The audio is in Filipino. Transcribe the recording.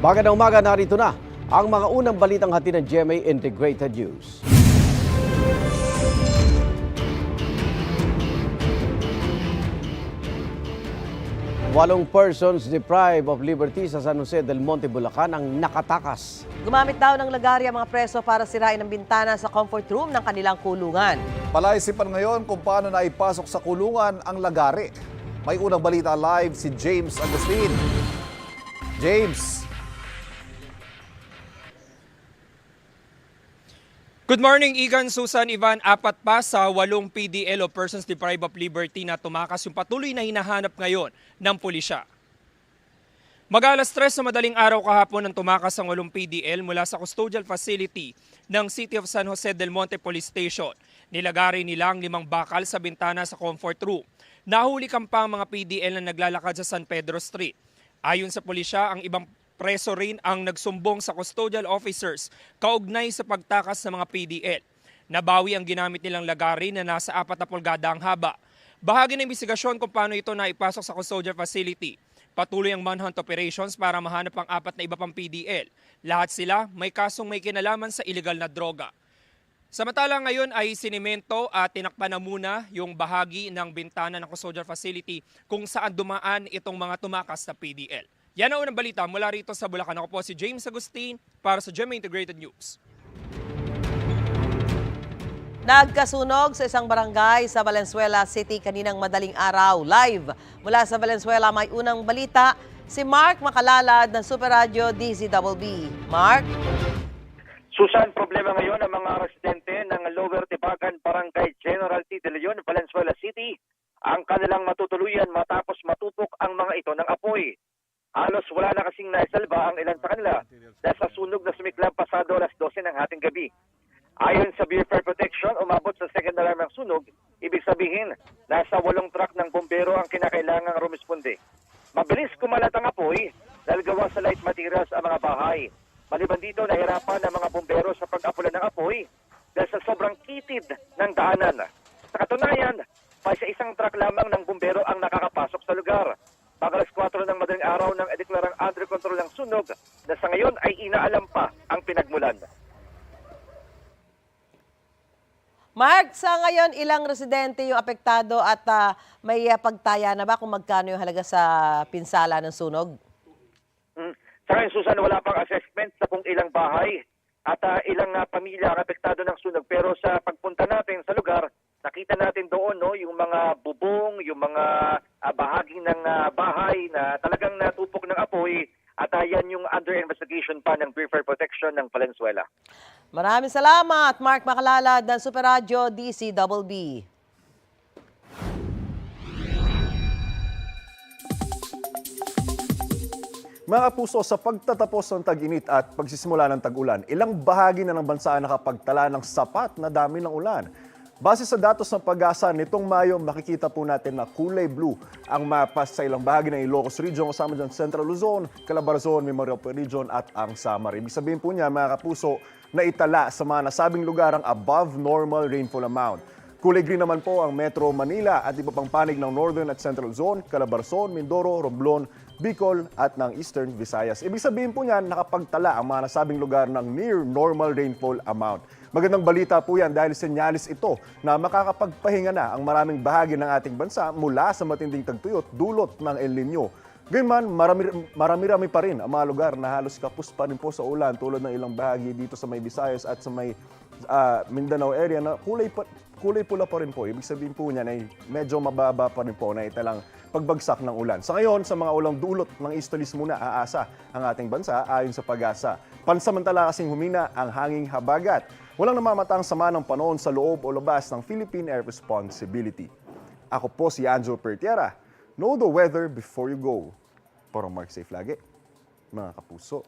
Magandang umaga, narito na ang mga unang balitang hatid ng GMA Integrated News. Walong persons deprived of liberty sa San Jose del Monte, Bulacan ang nakatakas. Gumamit daw ng lagarya mga preso para sirain ang bintana sa comfort room ng kanilang kulungan. Palaisipan ngayon kung paano naipasok sa kulungan ang lagari. May unang balita live si James Agustin. James. Good morning, Igan, Susan, Ivan. Apat pa sa 8 PDL o Persons Deprived of Liberty na tumakas yung patuloy na hinahanap ngayon ng pulisya. Mag-alas 3 sa madaling araw kahapon nang tumakas ang 8 PDL mula sa custodial facility ng City of San Jose del Monte Police Station. Nilagari nila ang 5 bakal sa bintana sa comfort room. Nahuli pa ang mga PDL na naglalakad sa San Pedro Street. Ayon sa pulisya, ang ibang preso rin ang nagsumbong sa custodial officers kaugnay sa pagtakas ng mga PDL. Nabawi ang ginamit nilang lagari na nasa 4 na pulgada ang haba. Bahagi ng investigasyon kung paano ito naipasok sa custodial facility. Patuloy ang manhunt operations para mahanap ang 4 na iba pang PDL. Lahat sila may kasong may kinalaman sa illegal na droga. Samantala ngayon ay sinimento at tinakpan na muna yung bahagi ng bintana ng custodial facility kung saan dumaan itong mga tumakas na PDL. Yan ang unang balita mula rito sa Bulacan. Ako po si James Agustin para sa GMA Integrated News. Nagkasunog sa isang barangay sa Valenzuela City kaninang madaling araw. Live mula sa Valenzuela may unang balita si Mark Makalalad ng Super Radio DZBB. Mark? Susan, problema ngayon ang mga residente ng Lower Tibagan, Barangay General T. De Leon, Valenzuela City. Ang kanilang matutuluyan matapos matupok ang mga ito ng apoy. Halos wala na kasing naisalba ang ilan sa kanila dahil sa sunog na sumiklab pasado alas 12 ng hating gabi. Ayon sa Bureau of Protection, umabot sa second alarm ang sunog. Ibig sabihin, nasa 8 truck ng bombero ang kinakailangang rumisponde. Mabilis kumalat ang apoy dahil gawa sa light materials ang mga bahay. Maliban dito, nahirapan ang mga bombero sa pag-apulan ng apoy dahil sa sobrang kitid ng daanan. Sa katunayan, may sa isang truck lamang ng bombero ang nakakapasok sa lugar. Pag-alas 4 ng madaling araw nang ideklarang under control ng sunog na sa ngayon ay inaalam pa ang pinagmulan. Mark, sa ngayon ilang residente yung apektado at may pagtaya na ba kung magkano yung halaga sa pinsala ng sunog? Sa ngayon, Susan, wala pang assessment sa kung ilang bahay at ilang pamilya ang apektado ng sunog. Pero sa pagpunta natin sa lugar, nakita natin doon yung mga bubong, yung mga bahagi ng bahay na talagang natupok ng apoy at yan yung under investigation pa ng Bureau of Protection ng Valenzuela. Maraming salamat, Mark Makalalad ng Super Radio DZBB. Mga kapuso, sa pagtatapos ng tag-init at pagsisimula ng tag-ulan, ilang bahagi na ng bansa nakapagtala ng sapat na dami ng ulan. Base sa datos ng Pag-asa, nitong Mayo, makikita po natin na kulay blue ang mapa sa ilang bahagi ng Ilocos Region, kasama dyan Central Luzon, Calabarzon, Mimaropa Region at ang Samar. Ibig sabihin po niya, mga kapuso, na itala sa mga nasabing lugar ang above normal rainfall amount. Kulay green naman po ang Metro Manila at iba pang panig ng Northern at Central Zone, Calabarzon, Mindoro, Romblon, Bicol at ng Eastern Visayas. Ibig sabihin po niyan, nakapagtala ang mga nasabing lugar ng near normal rainfall amount. Magandang balita po yan dahil senyalis ito na makakapagpahinga na ang maraming bahagi ng ating bansa mula sa matinding tagtuyot dulot ng El Nino. Gayunman, marami-rami pa rin ang mga lugar na halos kapos pa rin po sa ulan tulad ng ilang bahagi dito sa may Visayas at sa may Mindanao area na kulay pula pa rin po. Ibig sabihin po niya na medyo mababa pa rin po na italang pagbagsak ng ulan. Sa ngayon, sa mga ulang dulot ng easterlies muna aasa ang ating bansa ayon sa Pag-asa. Pansamantala kasing humina ang hanging habagat. Walang namamatang sama ng panahon sa loob o labas ng Philippine Air Responsibility. Ako po si Angelo Pertiera. Know the weather before you go. Para Mark Safe lagi, mga kapuso.